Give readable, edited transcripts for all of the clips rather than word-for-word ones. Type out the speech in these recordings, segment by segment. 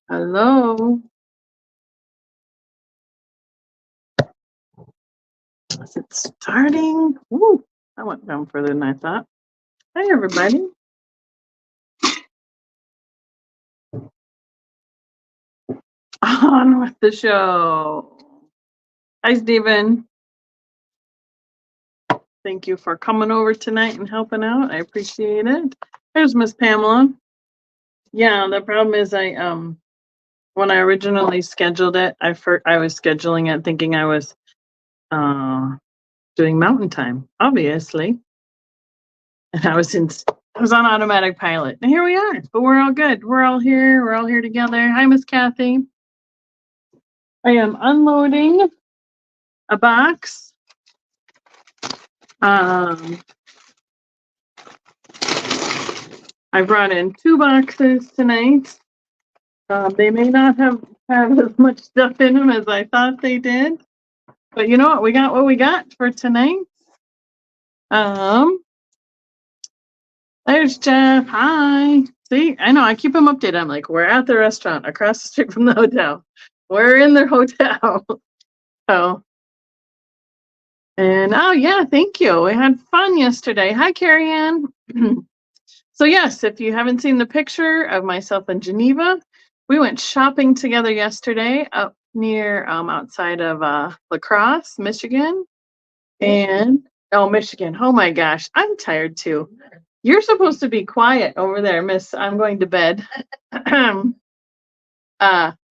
Hello. Is it starting? Woo, I went down further than I thought. Hi, everybody. On with the show. Hi, Stephen. Thank you for coming over tonight and helping out. I appreciate it. There's Miss Pamela. Yeah, the problem is when I originally scheduled it, I was scheduling it thinking I was doing mountain time, obviously. And I was on automatic pilot. And here we are, but we're all good. We're all here. We're all here together. Hi, Miss Kathy. I am unloading a box. I brought in 2 boxes tonight. They may not have as much stuff in them as I thought they did. But you know what? We got what we got for tonight. There's Jeff. Hi. See, I know I keep him updated. I'm like, we're at the restaurant across the street from the hotel. We're in the hotel. So, and oh yeah, thank you. We had fun yesterday. Hi, Carrie Ann. So yes, if you haven't seen the picture of myself in Geneva, we went shopping together yesterday up near outside of La Crosse, Michigan. And Michigan. Oh my gosh, I'm tired too. You're supposed to be quiet over there, Miss. I'm going to bed.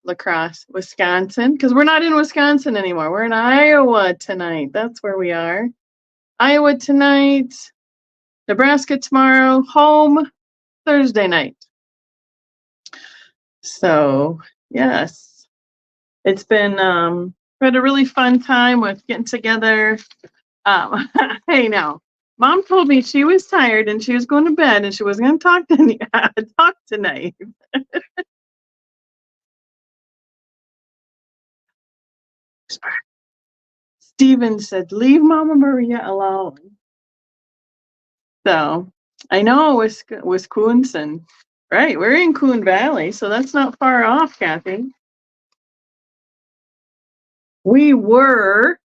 La Crosse, Wisconsin, because we're not in Wisconsin anymore. We're in Iowa tonight. That's where we are. Iowa tonight, Nebraska tomorrow, home Thursday night. So yes, it's been we had a really fun time with getting together. Hey now, Mom told me she was tired and she was going to bed and she wasn't going to talk tonight. Steven said, "Leave Mama Maria alone." So I know Wisconsin, right? We're in Coon Valley, so that's not far off, Kathy. We were.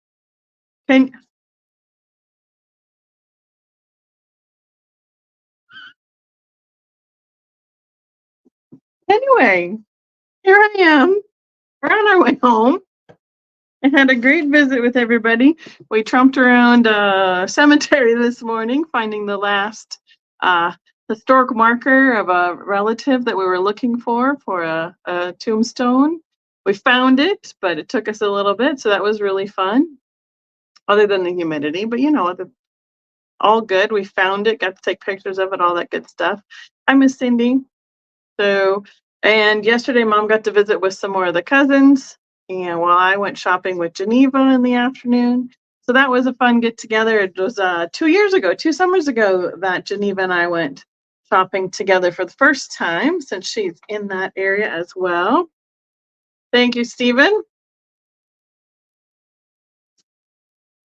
Anyway, here I am. We're on our way home. I had a great visit with everybody. We tromped around a cemetery this morning, finding the last historic marker of a relative that we were looking for a tombstone. We found it, but it took us a little bit, so that was really fun, other than the humidity. But you know, all good. We found it, got to take pictures of it, all that good stuff. I miss Cindy. So, and yesterday, Mom got to visit with some more of the cousins. And while I went shopping with Geneva in the afternoon. So that was a fun get together. It was 2 summers ago that Geneva and I went shopping together for the first time since she's in that area as well. Thank you, Stephen.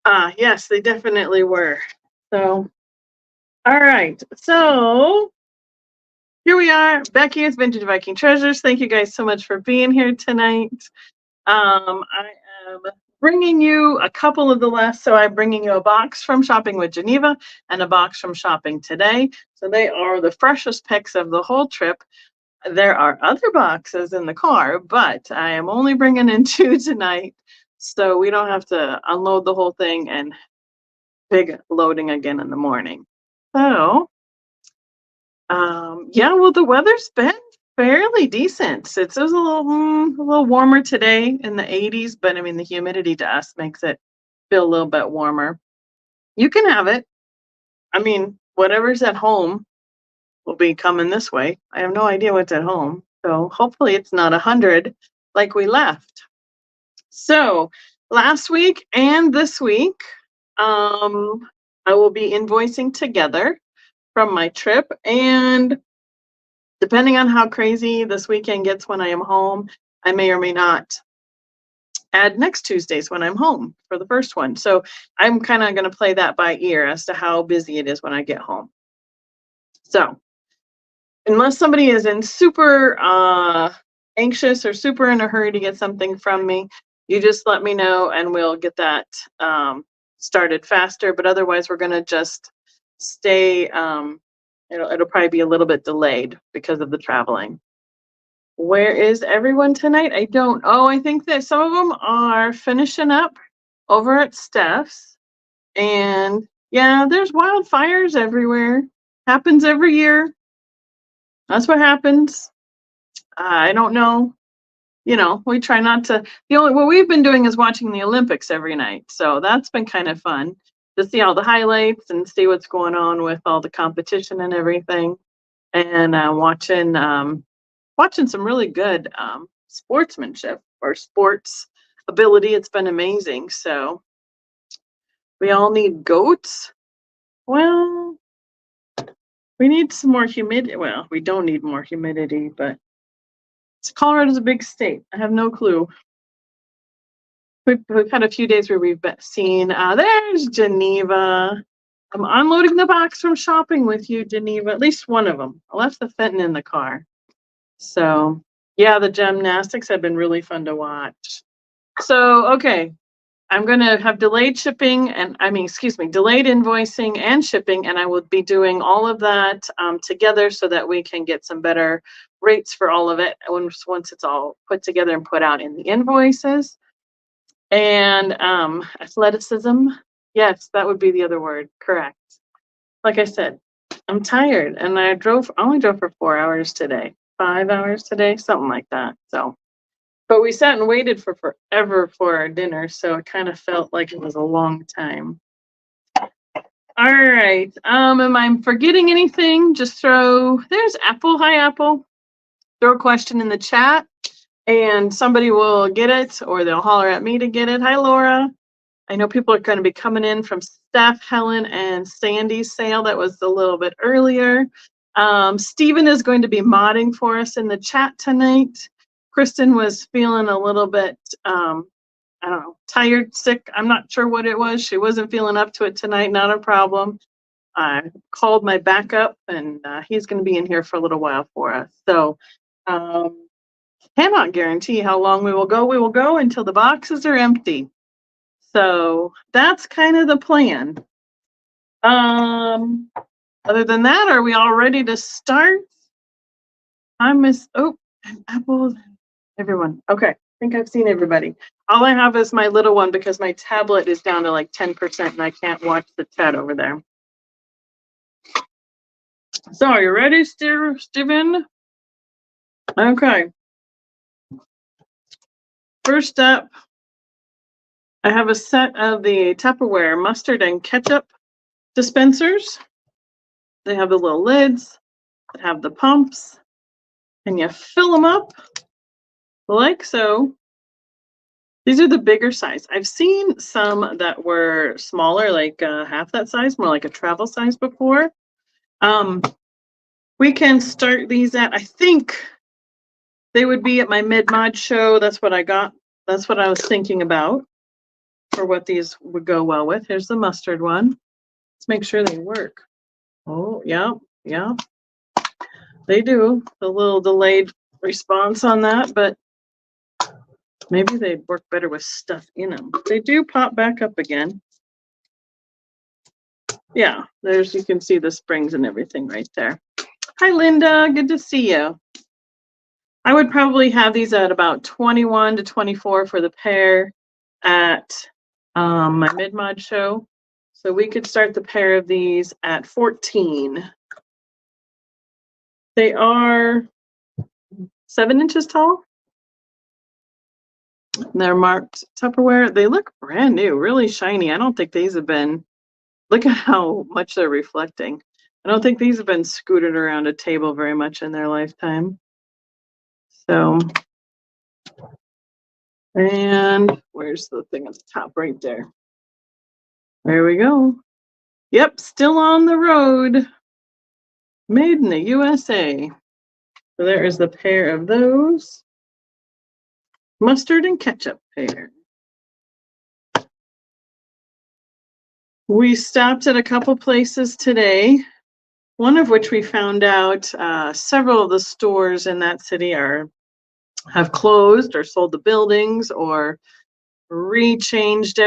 Yes, they definitely were. So, all right. So here we are. Becky with Vintagevikingtreasures. Thank you guys so much for being here tonight. I am bringing you a couple of the last, so I'm bringing you a box from Shopping with Geneva and a box from Shopping Today. So they are the freshest picks of the whole trip. There are other boxes in the car, but I am only bringing in 2 tonight, so we don't have to unload the whole thing and big loading again in the morning. So, yeah, well, the weather's been fairly decent. It's a little warmer today in the 80s, but I mean the humidity to us makes it feel a little bit warmer. You can have it. I mean, whatever's at home will be coming this way. I have no idea what's at home, so hopefully it's not 100 like we left. So last week and this week, I will be invoicing together from my trip, and depending on how crazy this weekend gets when I am home, I may or may not add next Tuesdays when I'm home for the first one. So I'm kind of going to play that by ear as to how busy it is when I get home. So unless somebody is in super anxious or super in a hurry to get something from me, you just let me know and we'll get that started faster. But otherwise, we're going to just stay. It'll probably be a little bit delayed because of the traveling. Where is everyone tonight? I don't. Oh, I think that some of them are finishing up over at Steph's. And yeah, there's wildfires everywhere. Happens every year. That's what happens. I don't know. We try not to. What we've been doing is watching the Olympics every night. So that's been kind of fun to see all the highlights and see what's going on with all the competition and everything. And watching some really good sportsmanship or sports ability. It's been amazing. So we all need goats. Well, we need some more humidity. Well, we don't need more humidity, but Colorado's a big state. I have no clue. We've had a few days where we've seen, there's Geneva. I'm unloading the box from shopping with you, Geneva, at least one of them. I left the Fenton in the car. So, yeah, the gymnastics have been really fun to watch. So, okay, I'm going to have delayed shipping delayed invoicing and shipping, and I will be doing all of that together so that we can get some better rates for all of it once it's all put together and put out in the invoices. And athleticism, yes, that would be the other word, correct. Like I said, I'm tired, and I only drove for 4 hours today, 5 hours today, something like that. So. But we sat and waited for forever for our dinner, so it kind of felt like it was a long time. All right. Am I forgetting anything? Just there's Apple. Hi, Apple. Throw a question in the chat, and somebody will get it, or they'll holler at me to get it. Hi, Laura. I know people are going to be coming in from Steph, Helen, and Sandy's sale. That was a little bit earlier. Stephen is going to be modding for us in the chat tonight. Kristen was feeling a little bit, I don't know, tired, sick. I'm not sure what it was. She wasn't feeling up to it tonight. Not a problem. I called my backup, and he's going to be in here for a little while for us. So cannot guarantee how long we will go. We will go until the boxes are empty. So that's kind of the plan. Other than that, are we all ready to start? Apple. Everyone. Okay. I think I've seen everybody. All I have is my little one because my tablet is down to like 10% and I can't watch the chat over there. So are you ready, Steven? Okay. First up, I have a set of the Tupperware mustard and ketchup dispensers. They have the little lids, they have the pumps, and you fill them up like so. These are the bigger size. I've seen some that were smaller, like half that size, more like a travel size before. We can start these at, I think they would be at my mid-mod show. That's what I got. That's what I was thinking about for what these would go well with. Here's the mustard one. Let's make sure they work. Oh, yeah. They do. A little delayed response on that, but maybe they'd work better with stuff in them. They do pop back up again. Yeah, you can see the springs and everything right there. Hi, Linda. Good to see you. I would probably have these at about 21 to 24 for the pair at my mid-mod show. So we could start the pair of these at 14. They are 7 inches tall. They're marked Tupperware. They look brand new, really shiny. I don't think these have been, look at how much they're reflecting. I don't think these have been scooted around a table very much in their lifetime. So, and where's the thing at the top right there? There we go. Yep, still on the road. Made in the USA. So there is the pair of those. Mustard and ketchup pair. We stopped at a couple places today, one of which we found out several of the stores in that city are have closed or sold the buildings or rechanged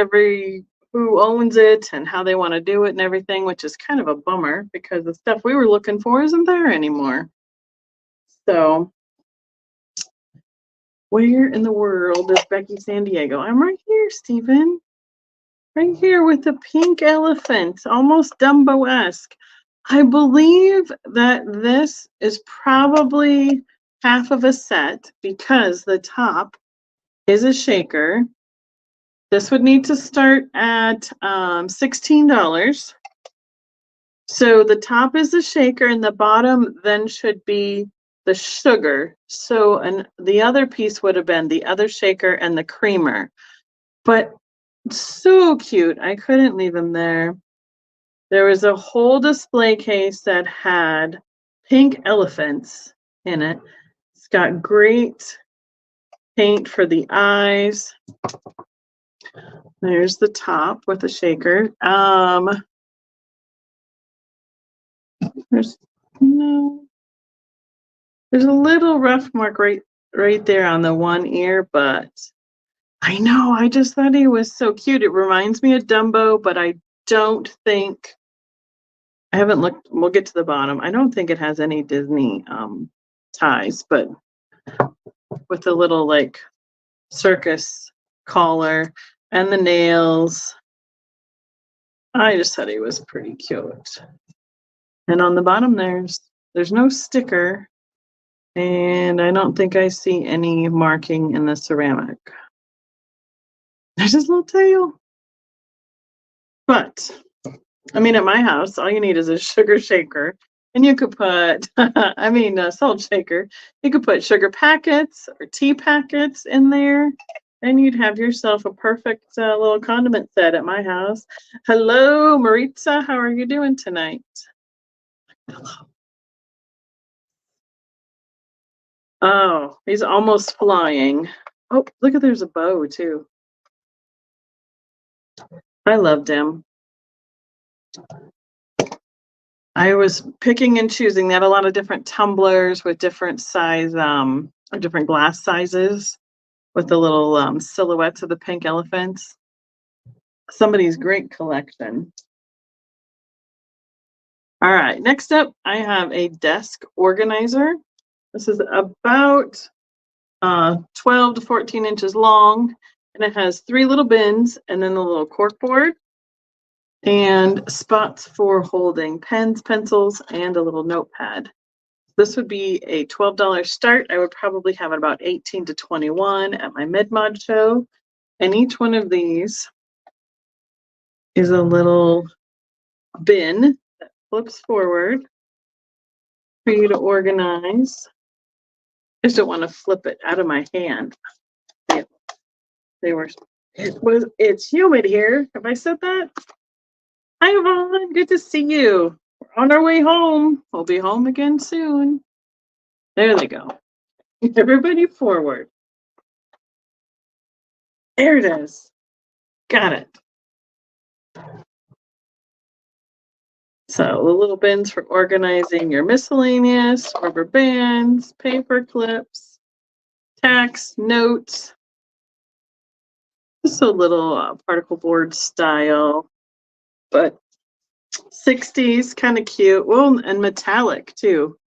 who owns it and how they want to do it and everything, which is kind of a bummer because the stuff we were looking for isn't there anymore. So where in the world is Becky San Diego? I'm right here, Stephen. Right here with the pink elephant, almost Dumbo-esque. I believe that this is probably half of a set because the top is a shaker. This would need to start at $16. So the top is the shaker and the bottom then should be the sugar. So the other piece would have been the other shaker and the creamer. But so cute. I couldn't leave him there. There was a whole display case that had pink elephants in it. It's got great paint for the eyes. There's the top with the shaker. There's a little rough mark right there on the one ear, but I know, I just thought he was so cute. It reminds me of Dumbo, but I don't think, I haven't looked, we'll get to the bottom. I don't think it has any Disney ties, but with the little like circus collar and the nails, I just thought he was pretty cute. And on the bottom there's no sticker, and I don't think I see any marking in the ceramic. There's his little tail. But I mean, at my house, all you need is a sugar shaker, and you could put, a salt shaker. You could put sugar packets or tea packets in there, and you'd have yourself a perfect little condiment set at my house. Hello, Maritza. How are you doing tonight? Hello. Oh, he's almost flying. Oh, look at, there's a bow too. I loved him. I was picking and choosing. They had a lot of different tumblers with different size, or different glass sizes with the little silhouettes of the pink elephants. Somebody's great collection. All right, next up, I have a desk organizer. This is about 12 to 14 inches long, and it has 3 little bins and then the little cork board and spots for holding pens, pencils, and a little notepad. This would be a $12 start. I would probably have about 18 to 21 at my mid-mod show. And each one of these is a little bin that flips forward for you to organize. I just don't want to flip it out of my hand. It's humid here. Have I said that? Hi, Yvonne. Good to see you. We're on our way home. We'll be home again soon. There they go. Everybody forward. There it is. Got it. So the little bins for organizing your miscellaneous, rubber bands, paper clips, tacks, notes. Just a little particle board style, but 60s, kind of cute. Well, and metallic too.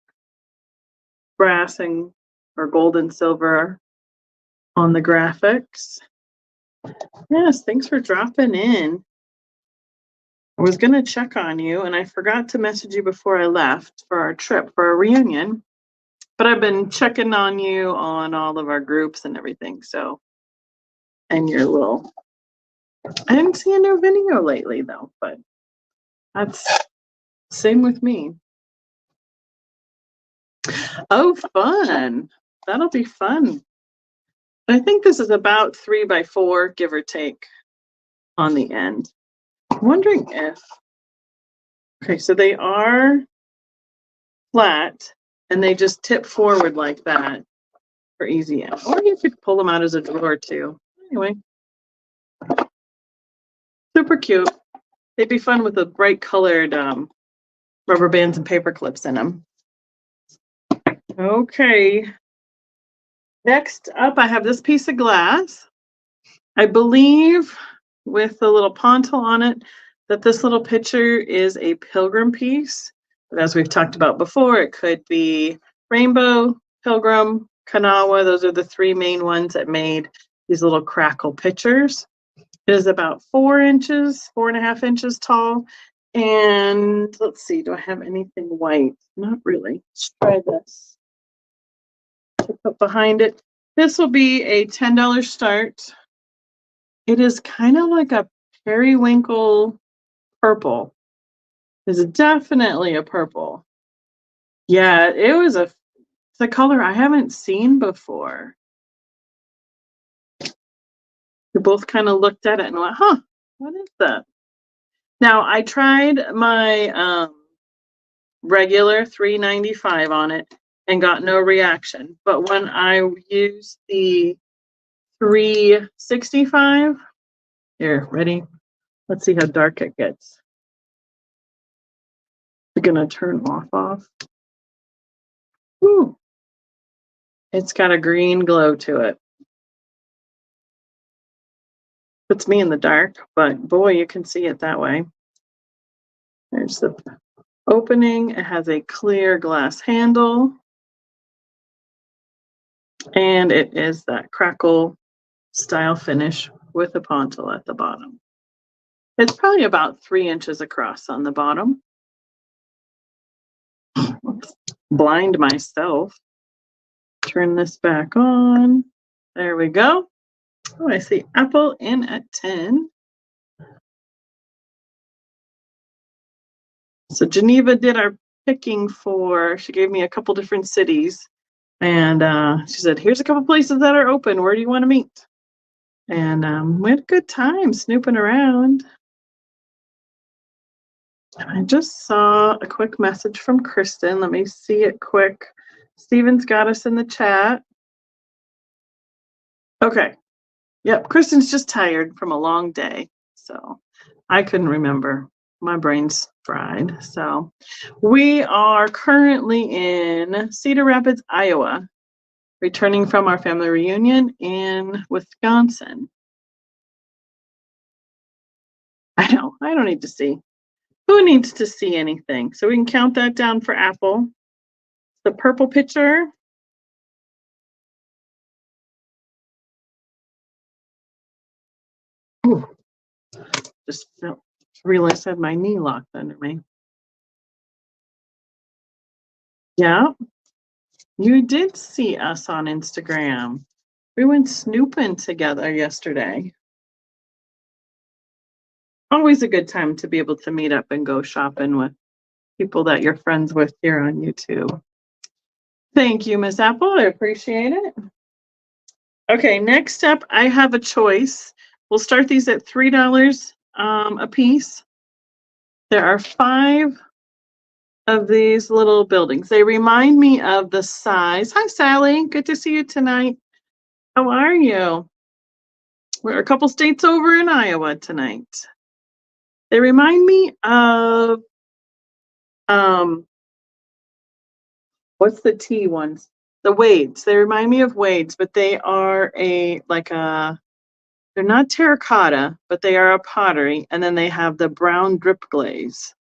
Brass and or gold and silver on the graphics. Yes, thanks for dropping in. I was going to check on you, and I forgot to message you before I left for our trip, for our reunion. But I've been checking on you on all of our groups and everything, so. And your little. I didn't see a new video lately, though, but that's same with me. Oh, fun. That'll be fun. I think this is about 3x4, give or take, on the end. I'm wondering if. Okay, so they are flat, and they just tip forward like that for easy out. Or you could pull them out as a drawer too. Anyway, super cute. They'd be fun with the bright colored rubber bands and paper clips in them. Okay, Next up, I have this piece of glass. I believe with the little pontil on it that this little picture is a pilgrim piece. But as we've talked about before, it could be rainbow, pilgrim, Kanawha. Those are the three main ones that made these little crackle pictures. It is about 4 inches, 4.5 inches tall. And let's see, do I have anything white? Not really. Let's try this. To put behind it. This will be a $10 start. It is kind of like a periwinkle purple. It's definitely a purple. Yeah, it's a color I haven't seen before. We both kind of looked at it and went, huh, what is that? Now, I tried my regular $3.95 on it and got no reaction. But when I used the $3.65, here, ready? Let's see how dark it gets. We're gonna turn off. Woo! It's got a green glow to it. Puts me in the dark, but boy, you can see it that way. There's the opening. It has a clear glass handle. And it is that crackle style finish with a pontil at the bottom. It's probably about 3 inches across on the bottom. Oops. Blind myself. Turn this back on. There we go. Oh, I see apple in at 10. So Geneva did our picking she gave me a couple different cities. And she said, here's a couple places that are open. Where do you want to meet? And we had a good time snooping around. And I just saw a quick message from Kristen. Let me see it quick. Steven's got us in the chat. Okay. Yep, Kristen's just tired from a long day. So I couldn't remember. My brain's fried. So we are currently in Cedar Rapids, Iowa, returning from our family reunion in Wisconsin. I know, I don't need to see. Who needs to see anything? So we can count that down for Apple. The purple picture. Ooh. Just realized I had my knee locked under me. Yeah, you did see us on Instagram. We went snooping together yesterday. Always a good time to be able to meet up and go shopping with people that you're friends with here on YouTube. Thank you, Miss Apple. I appreciate it. Okay, next up, I have a choice. We'll start these at $3 a piece. There are 5 of these little buildings. They remind me of the size. Hi, Sally. Good to see you tonight. How are you? We're a couple states over in Iowa tonight. They remind me of what's the T ones? The Wades. They remind me of Wades, but they are they're not terracotta, but they are a pottery, and then they have the brown drip glaze.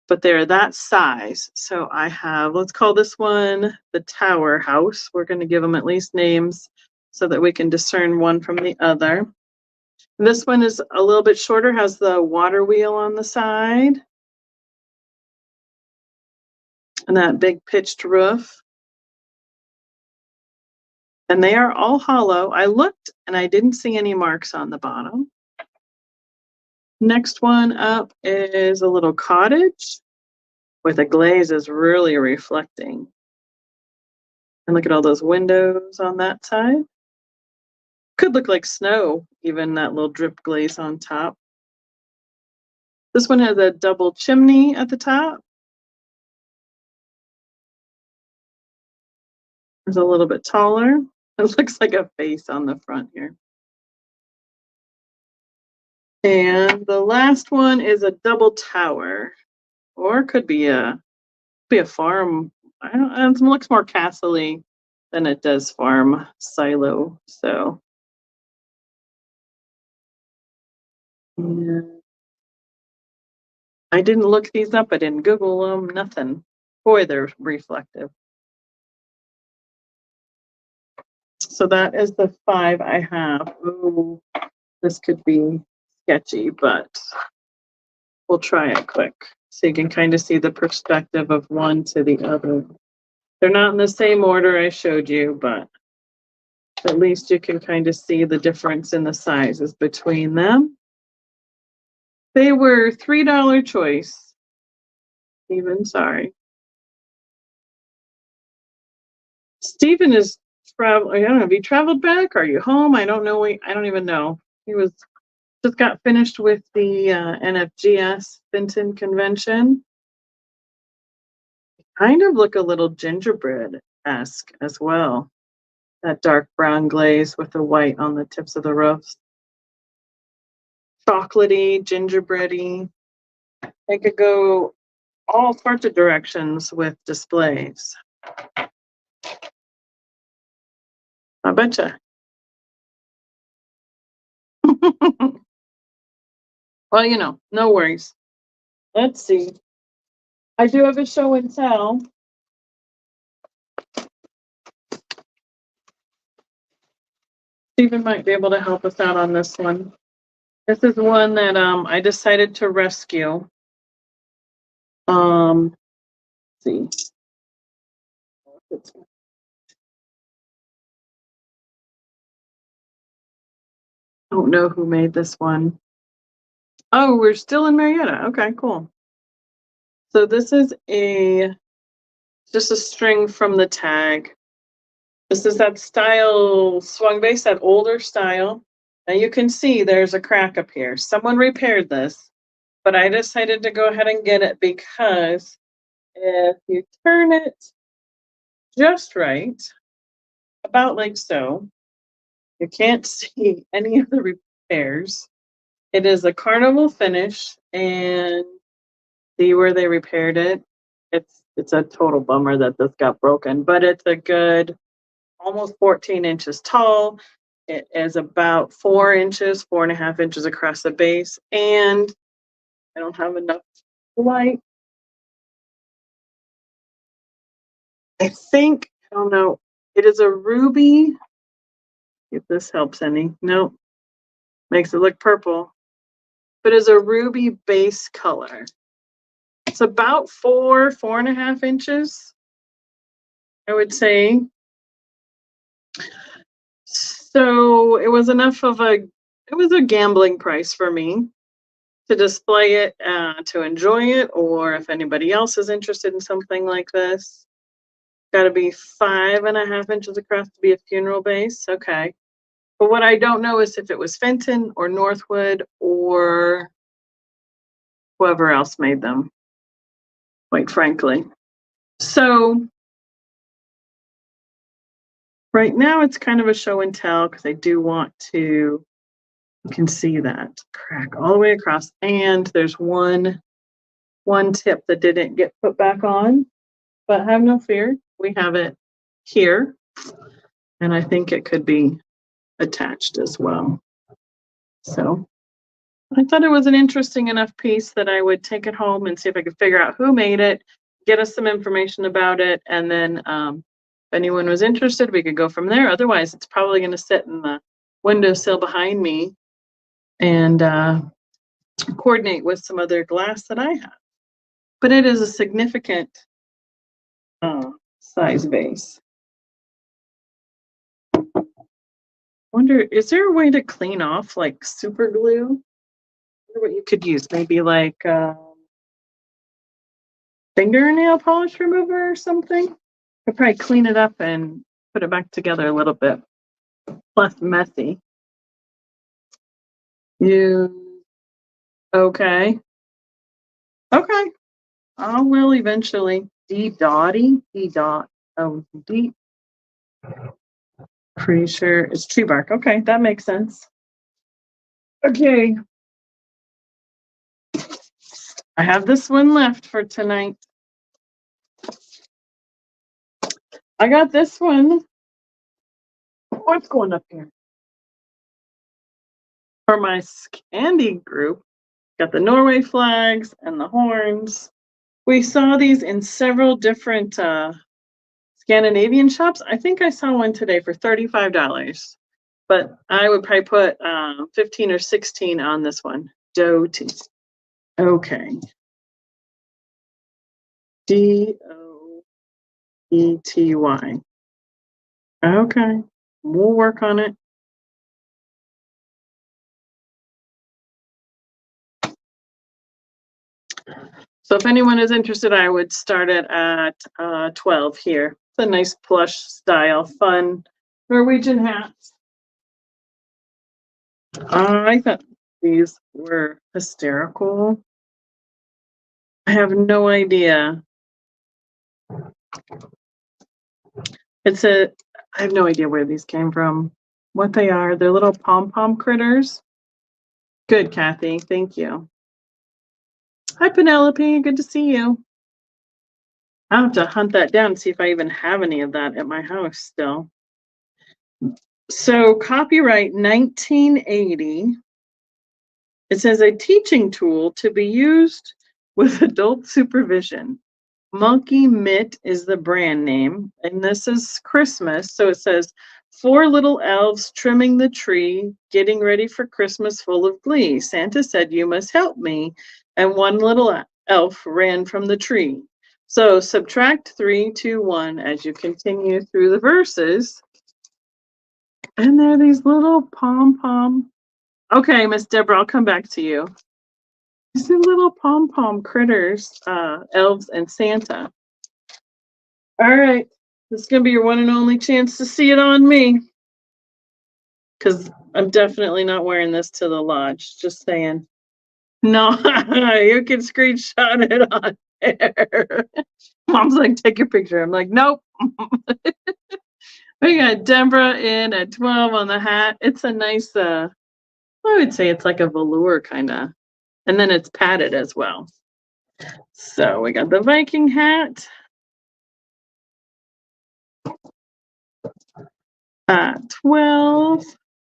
But they're that size. So I have, let's call this one the Tower House. We're going to give them at least names so that we can discern one from the other. This one is a little bit shorter, has the water wheel on the side. And that big pitched roof. And they are all hollow. I looked and I didn't see any marks on the bottom. Next one up is a little cottage where the glaze is really reflecting. And look at all those windows on that side. Could look like snow, even that little drip glaze on top. This one has a double chimney at the top. It's a little bit taller. It looks like a face on the front here. And the last one is a double tower, or it could be a farm. I don't know, it looks more castle-y than it does farm silo. So yeah. I didn't look these up. I didn't Google them, nothing. Boy, they're reflective. So that is the 5 I have. Ooh, this could be sketchy, but we'll try it quick. So you can kind of see the perspective of one to the other. They're not in the same order I showed you, but at least you can kind of see the difference in the sizes between them. They were $3 choice. Steven, sorry. Steven is travel. I don't know. Have you traveled back? Are you home? I don't know. I don't even know. He was just got finished with the NFGS Vinton convention. Kind of look a little gingerbread-esque as well. That dark brown glaze with the white on the tips of the roofs. Chocolatey, gingerbready. They could go all sorts of directions with displays. I betcha. Well, you know, no worries. Let's see. I do have a show and tell. Stephen might be able to help us out on this one. This is one that I decided to rescue. Let's see. I don't know who made this one. Oh, we're still in Marietta. Okay, cool. So this is just a string from the tag. This is that style swung base, that older style. Now you can see there's a crack up here. Someone repaired this, but I decided to go ahead and get it because if you turn it just right, about like so, you can't see any of the repairs. It is a carnival finish, and see where they repaired it. It's a total bummer that this got broken, but it's a good almost 14 inches tall. It is about 4 inches, 4.5 inches across the base, and I don't have enough light. I think, I don't know, it is a ruby. If this helps any. Nope. Makes it look purple. But it's a ruby base color. It's about 4.5 inches, I would say. So it was it was a gambling price for me to display it, to enjoy it, or if anybody else is interested in something like this. Got to be 5.5 inches across to be a funeral base. Okay. But what I don't know is if it was Fenton or Northwood or whoever else made them, quite frankly. So right now it's kind of a show and tell because I do want to, you can see that crack all the way across. And there's one tip that didn't get put back on, but have no fear. We have it here. And I think it could be attached as well. So I thought it was an interesting enough piece that I would take it home and see if I could figure out who made it, get us some information about it, and then if anyone was interested, we could go from there. Otherwise, it's probably going to sit in the windowsill behind me and coordinate with some other glass that I have. But it is a significant size vase. Wonder, is there a way to clean off like super glue? I wonder what you could use, maybe like fingernail polish remover or something. I'd probably clean it up and put it back together a little bit less messy. Okay. Okay. I will eventually. D dotty. D dot. Oh, D. Pretty sure it's tree bark. Okay, that makes sense. Okay. I have this one left for tonight. I got this one What's going up here? For my Scandi group, got the Norway flags and the horns. We saw these in several different Scandinavian shops. I think I saw one today for $35, but I would probably put 15 or 16 on this one. Doty. Okay. Doety. Okay. We'll work on it. So if anyone is interested, I would start it at 12 here. It's a nice plush style, fun Norwegian hats. I thought these were hysterical. I have no idea. I have no idea where these came from, what they are. They're little Pom Pom Critters. Good, Kathy. Thank you. Hi, Penelope. Good to see you. I'll have to hunt that down and see if I even have any of that at my house still. So copyright 1980. It says a teaching tool to be used with adult supervision. Monkey Mitt is the brand name, and this is Christmas. So it says 4 little elves trimming the tree, getting ready for Christmas full of glee. Santa said, "You must help me." And 1 little elf ran from the tree. So subtract 3, 2, 1 as you continue through the verses. And there are these little pom-pom. Okay, Miss Deborah, I'll come back to you. These are little pom-pom critters, elves and Santa. All right, this is going to be your one and only chance to see it on me. Because I'm definitely not wearing this to the lodge, just saying. No, you can screenshot it on there. Mom's like, take your picture. I'm like, nope. We got Deborah in at 12 on the hat. It's a nice, I would say it's like a velour kind of. And then it's padded as well. So we got the Viking hat. 12.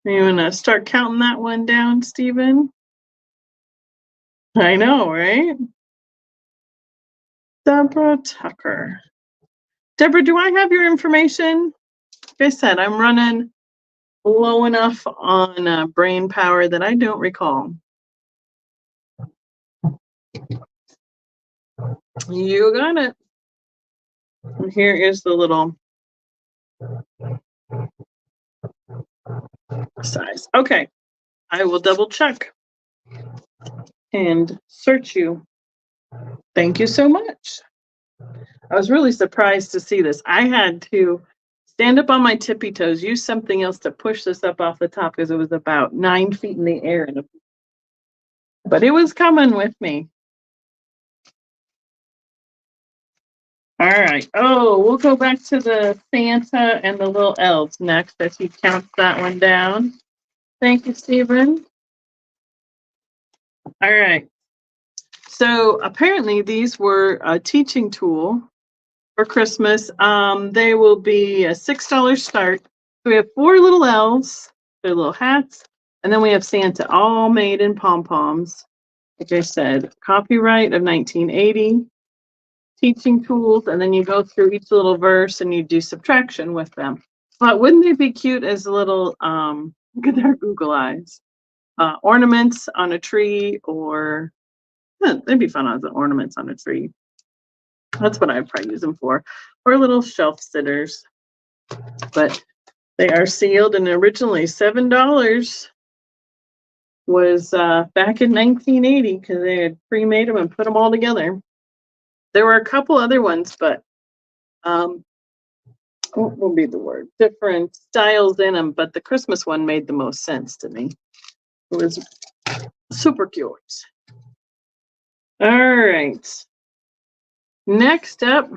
You want to start counting that one down, Stephen? I know, right? Deborah Tucker. Deborah, do I have your information? Like I said, I'm running low enough on brain power that I don't recall. You got it. And here is the little size. Okay, I will double check and search you. Thank you so much. I was really surprised to see this. I had to stand up on my tippy toes, use something else to push this up off the top because it was about 9 feet in the air. But it was coming with me. All right. Oh, we'll go back to the Santa and the little elves next as he counts that one down. Thank you, Stephen. All right. So apparently these were a teaching tool for Christmas. They will be a $6 start. So we have 4 little elves, their little hats, and then we have Santa, all made in pom-poms. Like I said, copyright of 1980. Teaching tools, and then you go through each little verse and you do subtraction with them. But wouldn't they be cute as little, look at their Google eyes, ornaments on a tree, or they'd be fun as ornaments on a tree. That's what I'd probably use them for, or little shelf sitters. But they are sealed, and originally $7 was back in 1980 because they had pre-made them and put them all together. There were a couple other ones, but what will be the word? Different styles in them, but the Christmas one made the most sense to me. It was super cute. All right. Next up,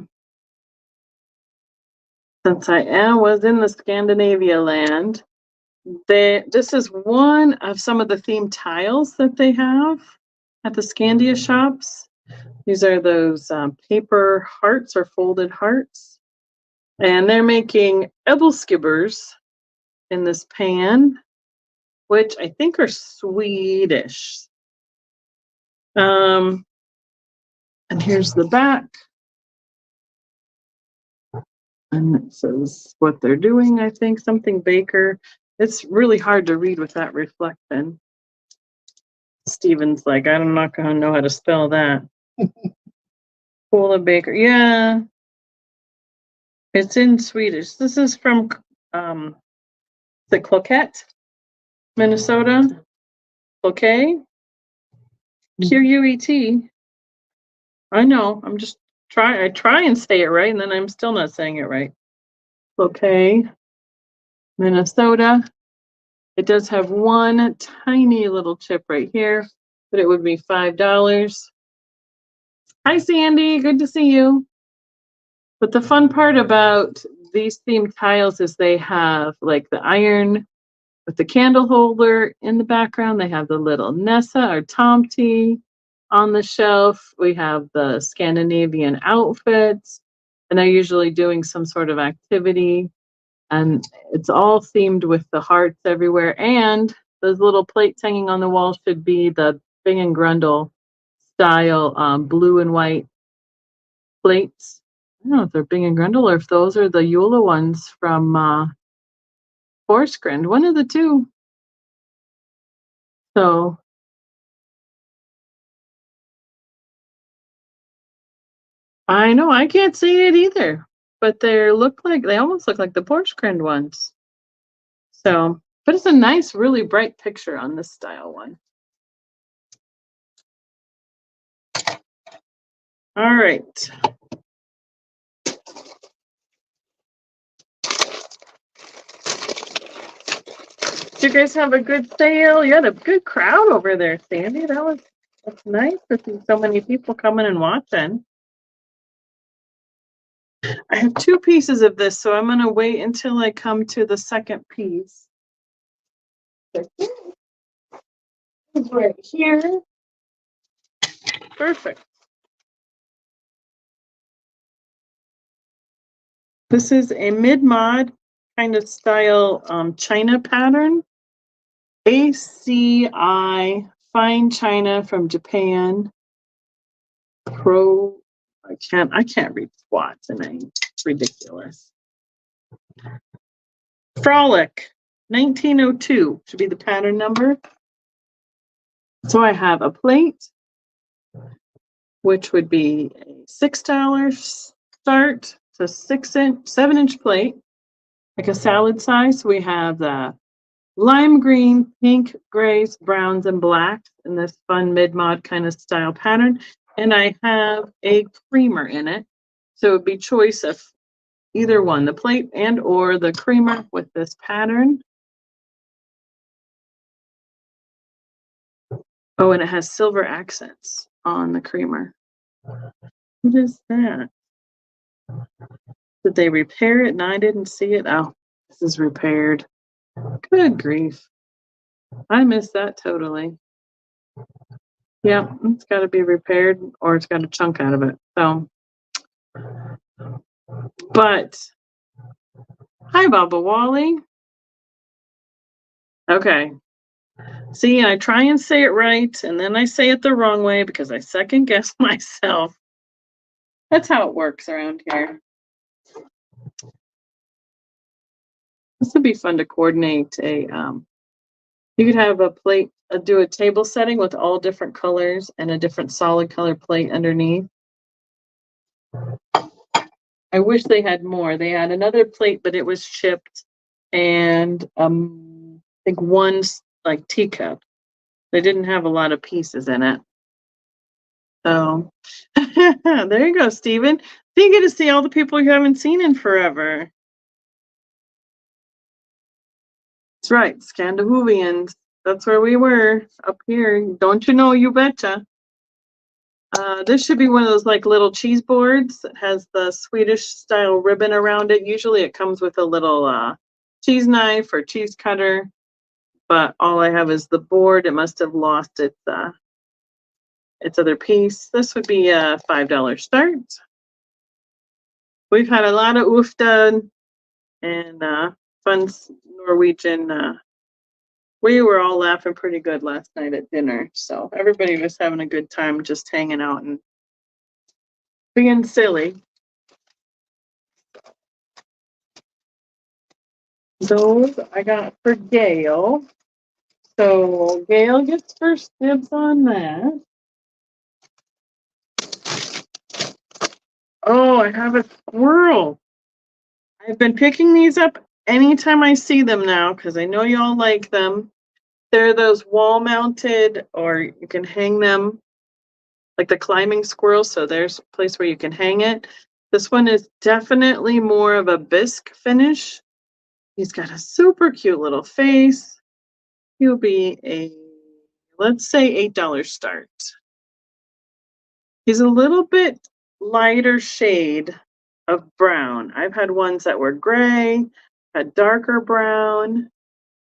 since I was in the Scandinavia land, this is one of some of the themed tiles that they have at the Scandia shops. These are those paper hearts or folded hearts. And they're making ebelskibbers in this pan, which I think are Swedish. And here's the back. And it says what they're doing, I think, something baker. It's really hard to read with that reflection. Steven's like, I'm not going to know how to spell that. Cola baker. Yeah. It's in Swedish. This is from the Cloquet, Minnesota. Cloquet. Quet. I know. I'm just I try and say it right, and then I'm still not saying it right. Cloquet, Minnesota. It does have one tiny little chip right here, but it would be $5. Hi, Sandy. Good to see you. But the fun part about these themed tiles is they have like the iron with the candle holder in the background. They have the little Nessa or Tomty on the shelf. We have the Scandinavian outfits, and they're usually doing some sort of activity. And it's all themed with the hearts everywhere. And those little plates hanging on the wall should be the Bing and Grundle style blue and white plates. I don't know if they're Bing and Grundle or if those are the Eula ones from Forsgrind, one of the two. So I know I can't see it either, but they almost look like the Forsgrind ones. So, but it's a nice, really bright picture on this style one. All right. Did you guys have a good sale? You had a good crowd over there, Sandy. That's nice to see so many people coming and watching. I have two pieces of this, so I'm going to wait until I come to the second piece. It's right here. Perfect. This is a mid-mod kind of style China pattern. ACI fine China from Japan. I can't read squat tonight. It's ridiculous. Frolic 1902 should be the pattern number. So I have a plate, which would be a $6 start. It's a 7-inch plate, like a salad size. We have the lime green, pink, grays, browns, and blacks in this fun mid-mod kind of style pattern. And I have a creamer in it. So it would be choice of either one, the plate and or the creamer with this pattern. Oh, and it has silver accents on the creamer. What is that? Did they repair it? No, I didn't see it. Oh, this is repaired. Good grief. I missed that totally. Yeah, it's got to be repaired or it's got a chunk out of it. So, but hi, Baba Wally. Okay. See, I try and say it right, and then I say it the wrong way because I second guess myself. That's how it works around here. This would be fun to coordinate you could have a plate, do a table setting with all different colors and a different solid color plate underneath. I wish they had more. They had another plate, but it was chipped, and I think one like teacup. They didn't have a lot of pieces in it. So there you go, Stephen. So you get to see all the people you haven't seen in forever. That's right, Scandinavians. That's where we were, up here. Don't you know, you betcha. This should be one of those like little cheese boards that has the Swedish style ribbon around it. Usually it comes with a little cheese knife or cheese cutter, but all I have is the board. It must have lost its other piece. This would be a $5 start. We've had a lot of UFTA and fun Norwegian. We were all laughing pretty good last night at dinner, so everybody was having a good time just hanging out and being silly. Those I got for Gail. So Gail gets first dibs on that. Oh, I have a squirrel. I've been picking these up anytime I see them now because I know y'all like them. They're those wall mounted, or you can hang them like the climbing squirrel. So there's a place where you can hang it. This one is definitely more of a bisque finish. He's got a super cute little face. He'll be a, let's say, $8 start. He's a little bit lighter shade of brown. I've had ones that were gray, had darker brown.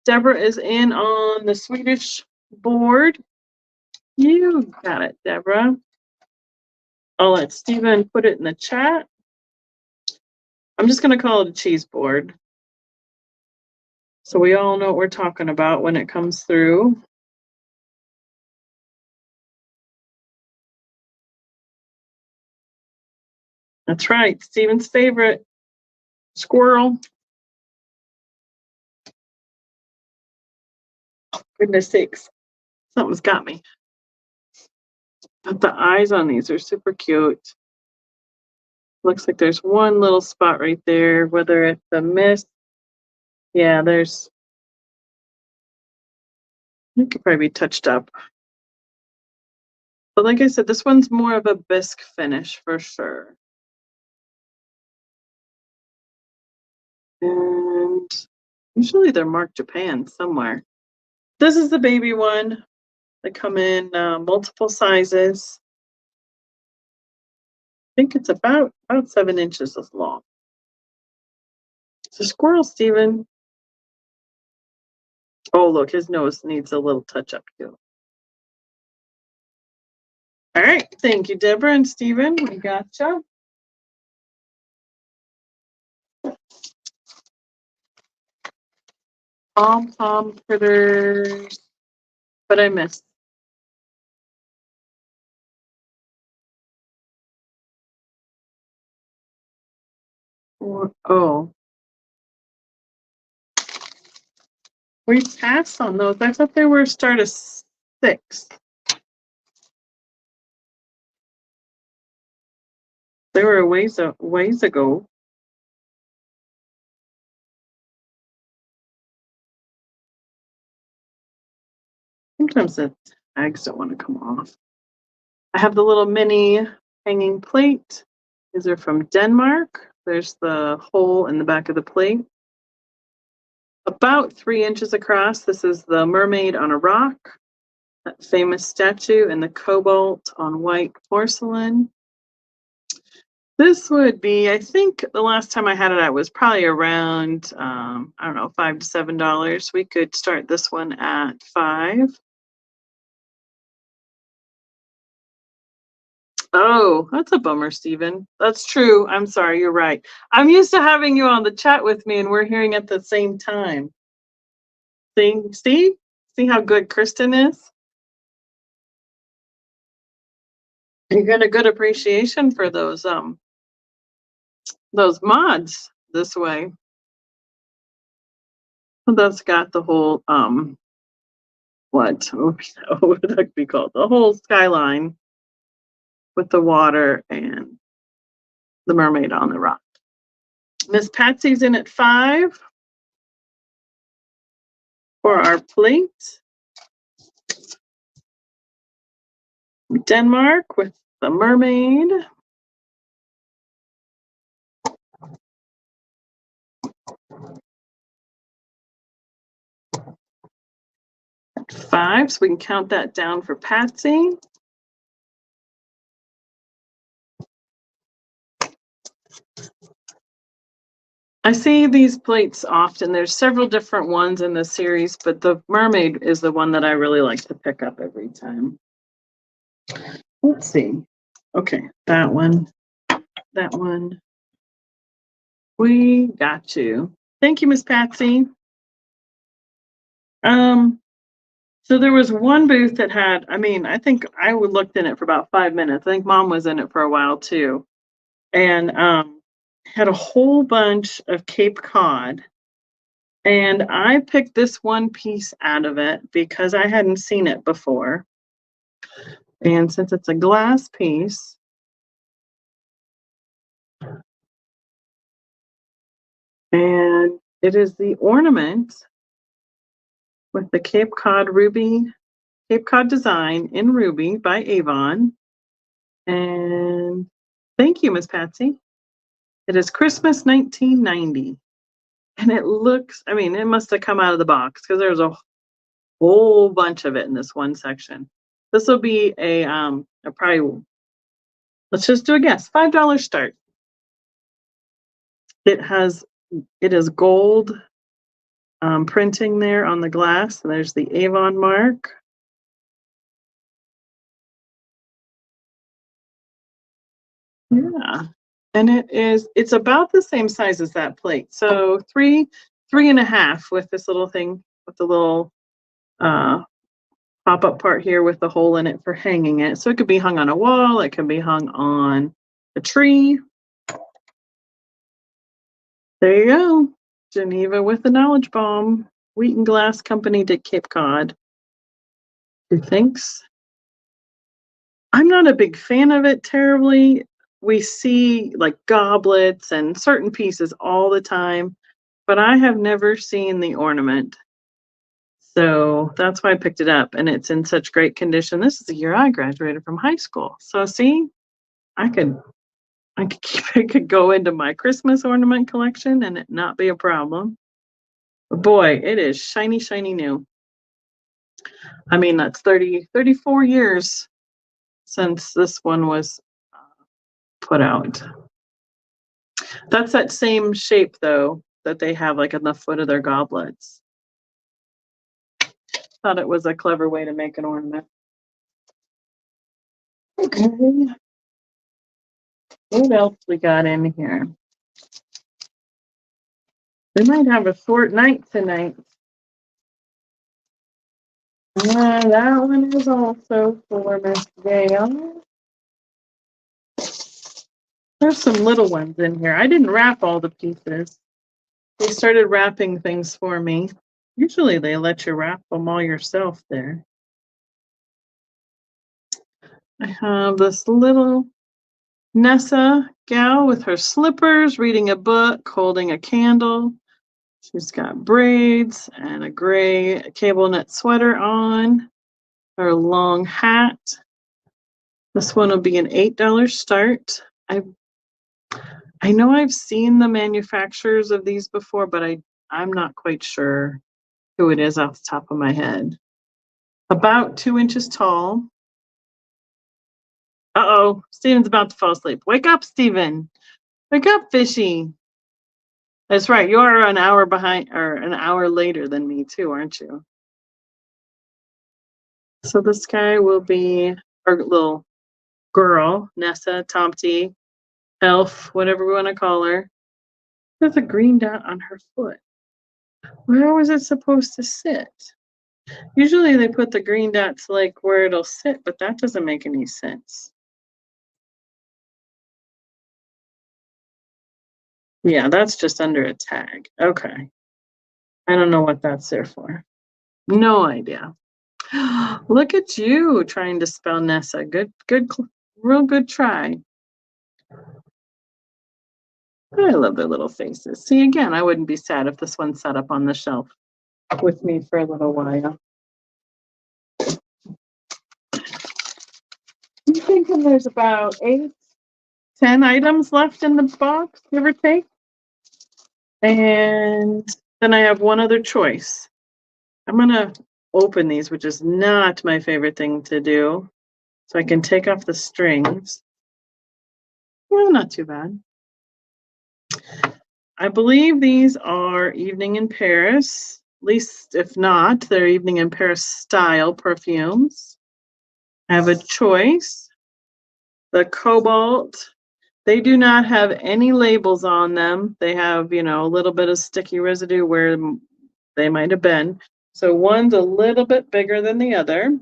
Deborah is in on the Swedish board. You got it, Deborah. I'll let Stephen put it in the chat. I'm just going to call it a cheese board, so we all know what we're talking about when it comes through. That's right, Stephen's favorite, squirrel. Goodness sakes, something's got me. But the eyes on these are super cute. Looks like there's one little spot right there, whether it's a mist. Yeah, there's, it could probably be touched up. But like I said, this one's more of a bisque finish for sure. And usually they're marked Japan somewhere. This is the baby one. They come in multiple sizes. I think it's about 7 inches long. It's a squirrel, Stephen. Oh, look, his nose needs a little touch up too. All right, thank you, Deborah and Stephen. We gotcha. Pom Pom Critters, but I missed. Oh, we passed on those. I thought they were start of 6. They were a ways ago. Sometimes the tags don't want to come off. I have the little mini hanging plate. These are from Denmark. There's the hole in the back of the plate. About 3 inches across. This is the mermaid on a rock, that famous statue, and the cobalt on white porcelain. This would be, I think the last time I had it, I was probably around, I don't know, $5 to $7. We could start this one at $5. Oh, that's a bummer, Stephen. That's true. I'm sorry. You're right. I'm used to having you on the chat with me and we're hearing at the same time. See how good Kristen is? You got a good appreciation for those mods this way. That's got the whole what would that be called? The whole skyline with the water and the mermaid on the rock. Miss Patsy's in at $5 for our plate. Denmark with the mermaid. $5, so we can count that down for Patsy. I see these plates often. There's several different ones in the series, but the mermaid is the one that I really like to pick up every time. Let's see. Okay, that one. We got you. Thank you, Miss Patsy. So there was one booth that had, I think I looked in it for about 5 minutes. I think Mom was in it for a while too. And had a whole bunch of Cape Cod. And I picked this one piece out of it because I hadn't seen it before. And since it's a glass piece, and it is the ornament with the Cape Cod design in ruby by Avon. And thank you, Miss Patsy. It is Christmas 1990. And it looks, it must have come out of the box because there's a whole bunch of it in this one section. This will be a probably, let's just do a guess, $5 start. It is gold printing there on the glass. There's the Avon mark. Yeah. And it's about the same size as that plate. So three and a half with this little thing, with the little pop-up part here with the hole in it for hanging it. So it could be hung on a wall, it can be hung on a tree. There you go. Geneva with the knowledge bomb. Wheaton Glass Company did Cape Cod. Who thinks? I'm not a big fan of it terribly. We see like goblets and certain pieces all the time, but I have never seen the ornament. So that's why I picked it up, and it's in such great condition. This is the year I graduated from high school. So see, I could keep it, could go into my Christmas ornament collection and it not be a problem. But boy, it is shiny, shiny new. That's 34 years since this one was put out. That's that same shape though that they have like on the foot of their goblets. Thought it was a clever way to make an ornament. Okay. What else we got in here? We might have a short night tonight. That one is also for Miss Gail. There's some little ones in here. I didn't wrap all the pieces. They started wrapping things for me. Usually they let you wrap them all yourself there. I have this little Nessa gal with her slippers, reading a book, holding a candle. She's got braids and a gray cable knit sweater on, her long hat. This one will be an $8 start. I know I've seen the manufacturers of these before, but I'm not quite sure who it is off the top of my head. About 2 inches tall. Uh-oh, Steven's about to fall asleep. Wake up, Steven. Wake up, fishy. That's right, you're an hour behind, or an hour later than me too, aren't you? So this guy will be our little girl, Nessa, Tomty, Elf, whatever we want to call her. There's a green dot on her foot. Where was it supposed to sit? Usually they put the green dots like where it'll sit, but that doesn't make any sense. Yeah, that's just under a tag. Okay. I don't know what that's there for. No idea. Look at you trying to spell Nessa. Good, real good try. I love their little faces. See, again, I wouldn't be sad if this one sat up on the shelf with me for a little while. I'm thinking there's about 8, 10 items left in the box, give or take. And then I have one other choice. I'm going to open these, which is not my favorite thing to do. So I can take off the strings. Well, not too bad. I believe these are Evening in Paris. At least, if not, they're Evening in Paris style perfumes. I have a choice. The Cobalt. They do not have any labels on them. They have, a little bit of sticky residue where they might have been. So one's a little bit bigger than the other.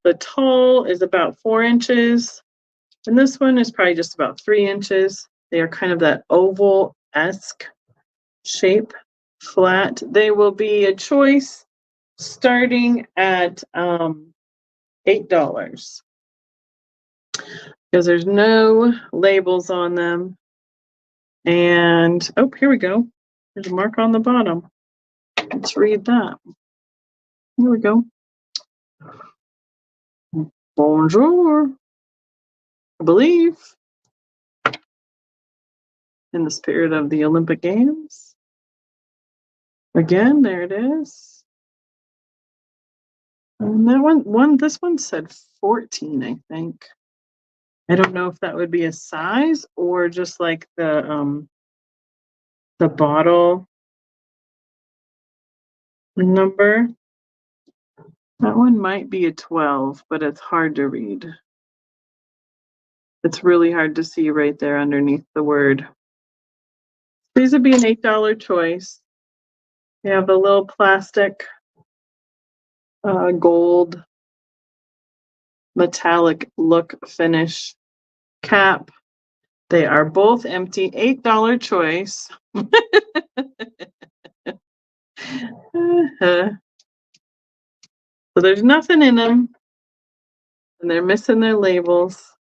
The tall is about 4 inches, and this one is probably just about 3 inches. They are kind of that oval-esque shape, flat. They will be a choice starting at $8 because there's no labels on them. And oh, here we go. There's a mark on the bottom. Let's read that. Here we go. Bonjour. I believe in the spirit of the Olympic Games. Again, there it is. And that this one said 14, I think. I don't know if that would be a size or just like the bottle number. That one might be a 12, but it's hard to read. It's really hard to see right there underneath the word. These would be an $8 choice. You have the little plastic gold metallic look finish cap. They are both empty, $8 choice. So there's nothing in them, and they're missing their labels,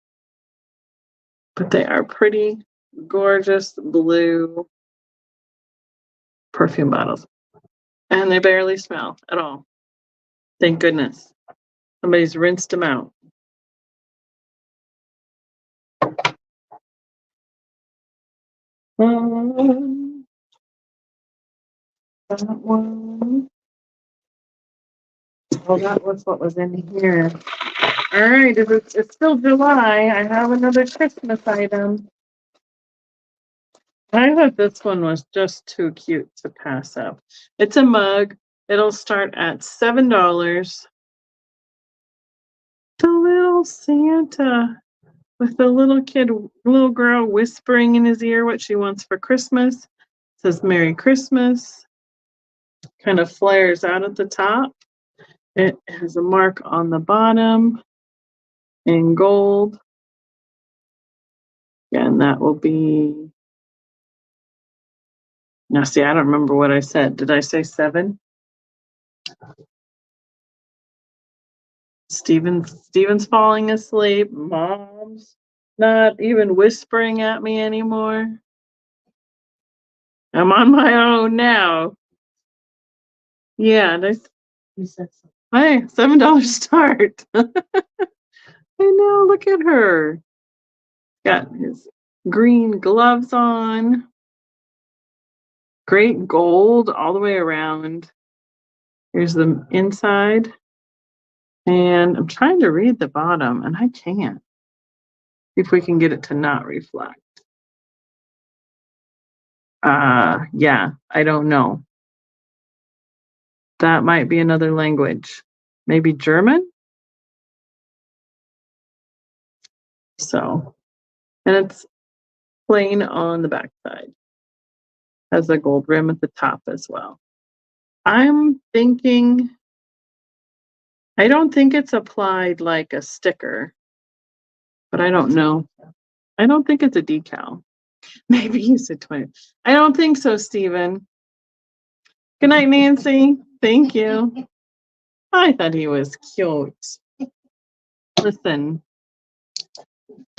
but they are pretty gorgeous blue perfume bottles, and they barely smell at all. Thank goodness. Somebody's rinsed them out. That one. Oh, that was what was in here. All right, it's still July. I have another Christmas item. I thought this one was just too cute to pass up. It's a mug. It'll start at $7. The little Santa with the little girl whispering in his ear what she wants for Christmas. It says Merry Christmas. Kind of flares out at the top. It has a mark on the bottom in gold. And that will be. Now, see, I don't remember what I said. Did I say 7? Steven's falling asleep. Mom's not even whispering at me anymore. I'm on my own now. Yeah, he said so. Hey, $7 start. I know, look at her. Got his green gloves on. Great gold all the way around. Here's the inside. And I'm trying to read the bottom, and I can't. See if we can get it to not reflect. Yeah, I don't know. That might be another language. Maybe German? So, and it's plain on the back side. Has a gold rim at the top as well. I'm thinking, I don't think it's applied like a sticker, but I don't know. I don't think it's a decal. Maybe you said 20. I don't think so, Stephen. Good night, Nancy. Thank you. I thought he was cute. Listen,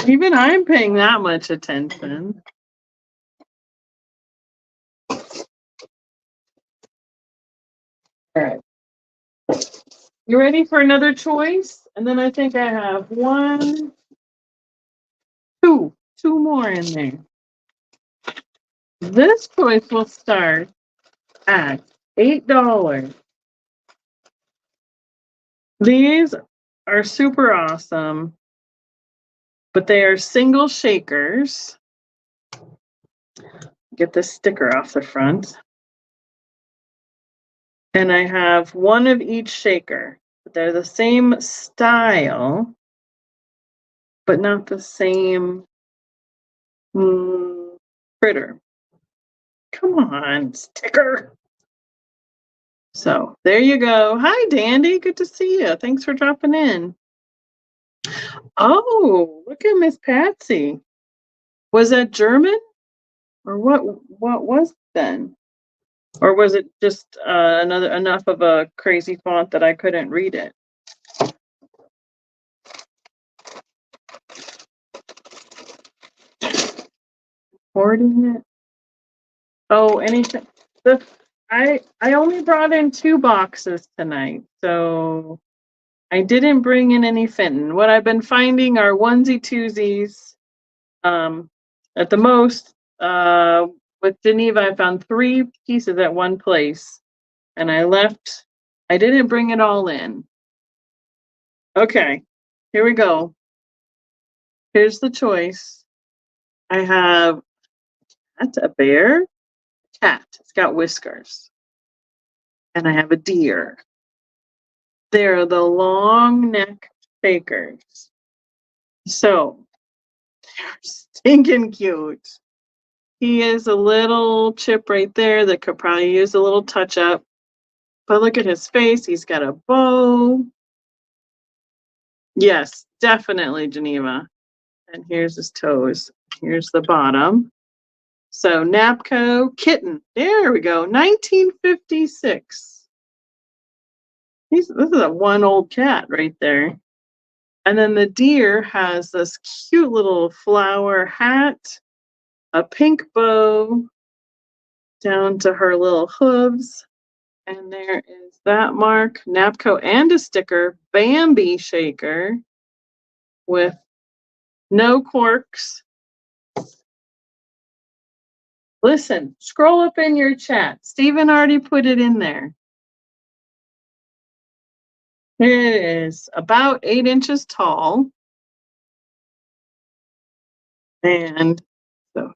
even I'm paying that much attention. All right. You ready for another choice? And then I think I have two more in there. This choice will start at $8. These are super awesome, but they are single shakers. Get the sticker off the front. And I have one of each shaker. They're the same style, but not the same critter. Come on, sticker. So there you go. Hi, Dandy. Good to see you. Thanks for dropping in. Oh, look at Miss Patsy. Was that German? Or what was it then? Or was it just another enough of a crazy font that I couldn't read it? Hoarding it? Oh, anything. I only brought in 2 boxes tonight, so I didn't bring in any Fenton. What I've been finding are onesie twosies. At the most, with Geneva, I found 3 pieces at one place, and I didn't bring it all in. Okay, here we go. Here's the choice. I have a bear, cat. It's got whiskers. And I have a deer. They're the long neck fakers. So they're stinking cute. He is a little chip right there that could probably use a little touch up. But look at his face. He's got a bow. Yes, definitely Geneva. And here's his toes. Here's the bottom. So Napco kitten. There we go. 1956. This is a one old cat right there. And then the deer has this cute little flower hat, a pink bow down to her little hooves. And there is that mark, Napco, and a sticker, Bambi shaker with no corks. Listen, scroll up in your chat. Stephen already put it in there. It is about 8 inches tall. And so,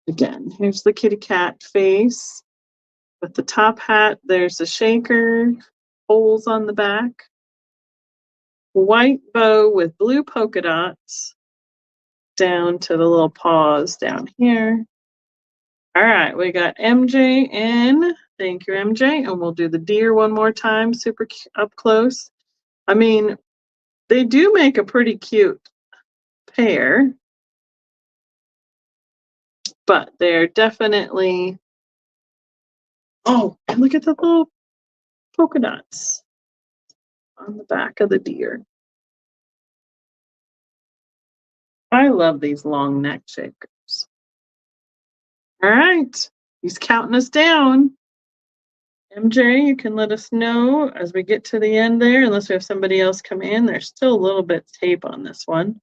again, here's the kitty cat face. With the top hat, there's a shaker, holes on the back, white bow with blue polka dots down to the little paws down here. All right, we got MJ in. Thank you, MJ. And we'll do the deer one more time, super up close. I mean, they do make a pretty cute pair, but they're definitely. Oh, and look at the little polka dots on the back of the deer. I love these long neck shakers. All right, he's counting us down. MJ, you can let us know as we get to the end there, unless we have somebody else come in. There's still a little bit of tape on this one.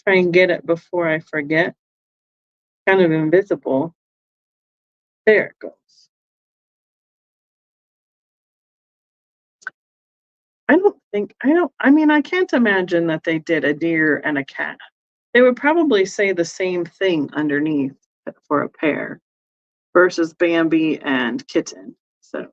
Try and get it before I forget. Kind of invisible. There it goes. I can't imagine that they did a deer and a cat. They would probably say the same thing underneath for a pair versus Bambi and kitten. So,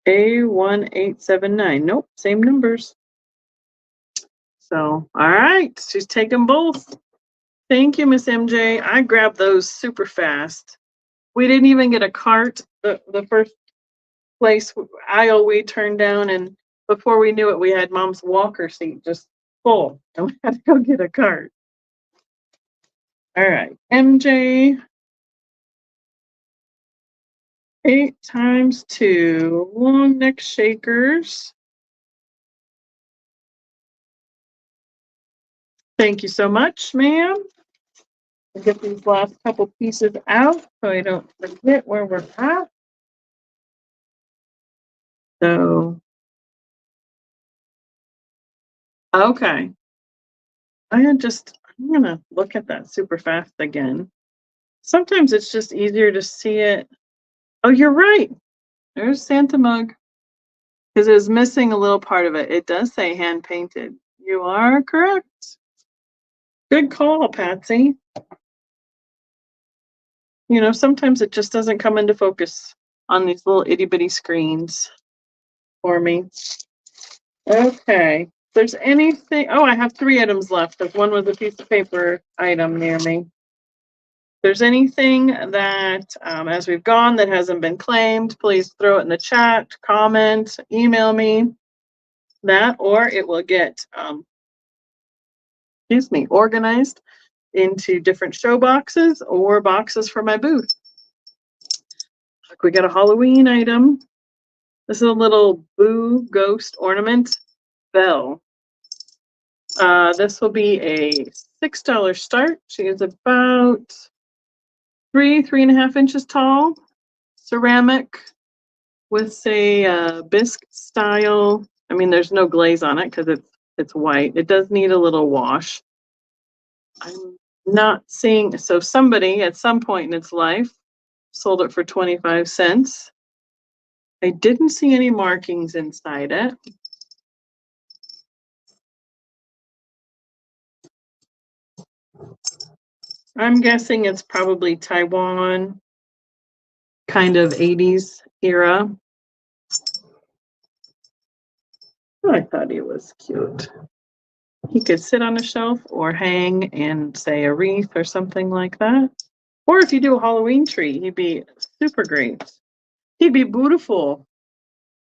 A1879. Nope, same numbers. So, all right, she's taking both. Thank you, Miss MJ. I grabbed those super fast. We didn't even get a cart the first place aisle we turned down, and before we knew it, we had Mom's walker seat just full, and we had to go get a cart. All right, MJ. 8 times 2 long neck shakers. Thank you so much, ma'am. I'll get these last couple pieces out so I don't forget where we're at. So, okay. I'm gonna look at that super fast again. Sometimes it's just easier to see it. Oh, you're right. There's Santa mug. Because it was missing a little part of it. It does say hand painted. You are correct. Good call, Patsy. You know, sometimes it just doesn't come into focus on these little itty bitty screens for me. Okay. If there's anything, oh, I have 3 items left. If one was a piece of paper item near me. there's anything that, as we've gone, that hasn't been claimed, please throw it in the chat, comment, email me that, or it will get, organized into different show boxes or boxes for my booth. Look, we got a Halloween item. This is a little Boo Ghost Ornament bell. This will be a $6 start. She is about 3.5 inches tall, ceramic with a bisque style. I mean, there's no glaze on it because it's white. It does need a little wash. I'm not seeing, so somebody at some point in its life sold it for 25 cents. I didn't see any markings inside it. I'm guessing it's probably Taiwan, kind of 80s era. Oh, I thought he was cute. He could sit on a shelf or hang in, say, a wreath or something like that. Or if you do a Halloween tree, he'd be super great. He'd be beautiful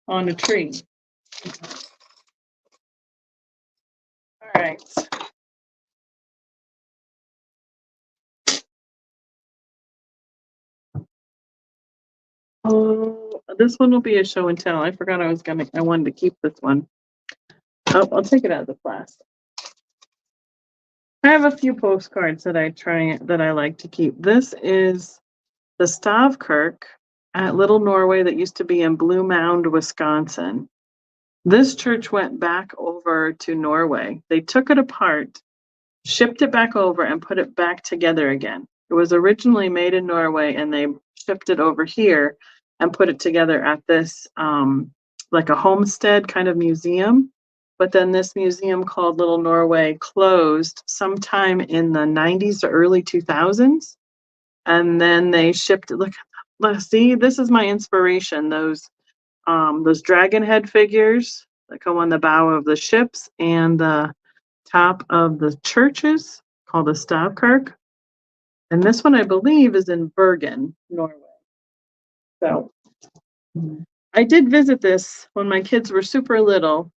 on a tree. All right. Oh, this one will be a show and tell. I forgot I wanted to keep this one. Oh, I'll take it out of the plastic. I have a few postcards that I like to keep. This is the Stvar Kirk at Little Norway that used to be in Blue Mound, Wisconsin. This church went back over to Norway. They took it apart, shipped it back over, and put it back together again. It was originally made in Norway, and they shipped it over here and put it together at this like a homestead kind of museum. But then this museum called Little Norway closed sometime in the 90s to early 2000s. And then they shipped it. Look, see, this is my inspiration. Those dragon head figures that come on the bow of the ships and the top of the churches called the Stvar Kirk. And this one, I believe, is in Bergen, Norway. So I did visit this when my kids were super little,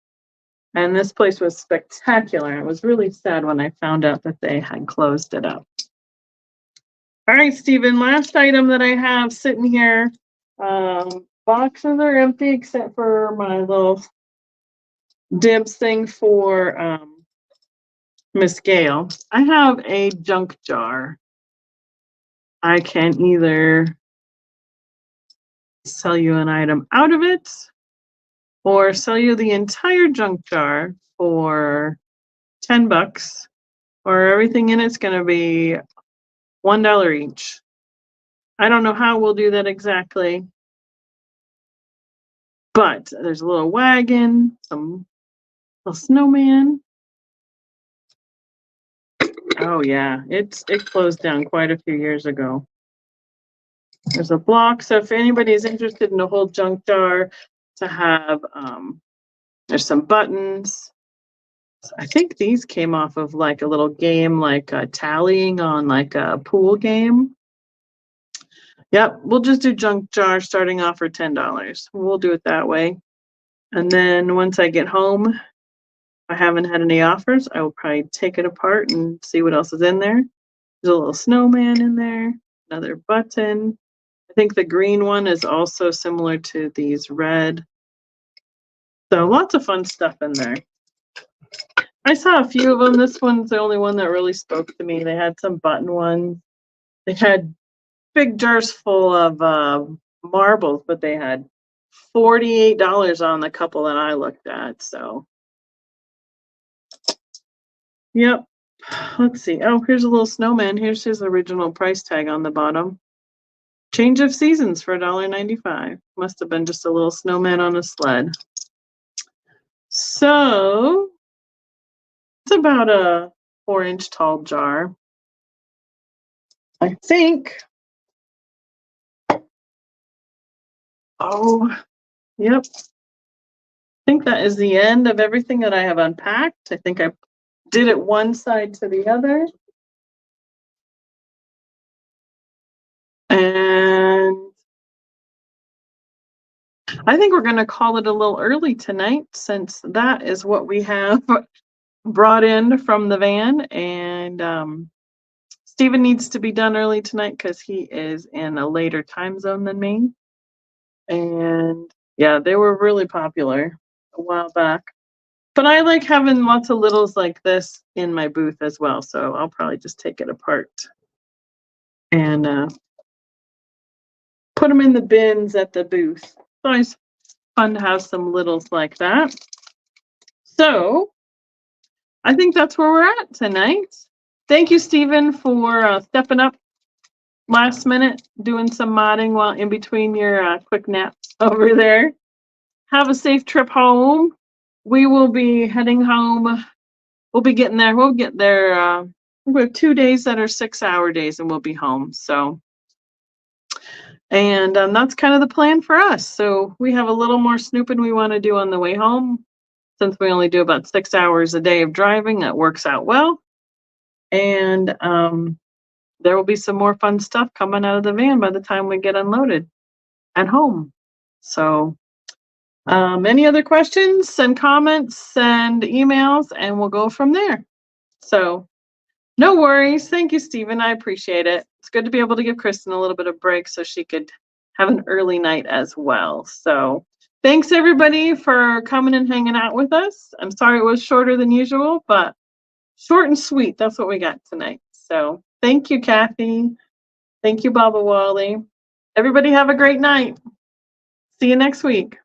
and this place was spectacular. It was really sad when I found out that they had closed it up. All right, Stephen, last item that I have sitting here. Boxes are empty except for my little dibs thing for Miss Gale. I have a junk jar. I can either sell you an item out of it or sell you the entire junk jar for $10, or everything in it's going to be $1 each. I don't know how we'll do that exactly, but there's a little wagon, some little snowman. Oh yeah, it closed down quite a few years ago. There's a block, so if anybody is interested in a whole junk jar to have, there's some buttons. I think these came off of like a little game, like tallying on like a pool game. Yep, we'll just do junk jar starting off for $10. We'll do it that way. And then once I get home, if I haven't had any offers, I will probably take it apart and see what else is in there. There's a little snowman in there, another button. I think the green one is also similar to these red. So lots of fun stuff in there. I saw a few of them. This one's the only one that really spoke to me. They had some button ones. They had big jars full of marbles, but they had $48 on the couple that I looked at. So, yep. Let's see. Oh, here's a little snowman. Here's his original price tag on the bottom. Change of seasons for $1.95. Must have been just a little snowman on a sled. So it's about a 4-inch tall jar. I think. Oh, yep. I think that is the end of everything that I have unpacked. I think I did it one side to the other. I think we're going to call it a little early tonight, since that is what we have brought in from the van. And Stephen needs to be done early tonight because he is in a later time zone than me. And yeah, they were really popular a while back. But I like having lots of littles like this in my booth as well. So I'll probably just take it apart and put them in the bins at the booth. It's always fun to have some littles like that. So I think that's where we're at tonight. Thank you, Stephen, for stepping up last minute, doing some modding while in between your quick naps over there. Have a safe trip home. We will be heading home. We'll be getting there. We'll get there. We have 2 days that are 6-hour days, and we'll be home. So, and that's kind of the plan for us. So we have a little more snooping we want to do on the way home. Since we only do about 6 hours a day of driving, that works out well. And there will be some more fun stuff coming out of the van by the time we get unloaded at home. So any other questions, send comments, send emails, and we'll go from there. So no worries. Thank you, Stephen. I appreciate it. It's good to be able to give Kristen a little bit of break so she could have an early night as well. So thanks, everybody, for coming and hanging out with us. I'm sorry it was shorter than usual, but short and sweet. That's what we got tonight. So thank you, Kathy. Thank you, Baba Wally. Everybody have a great night. See you next week.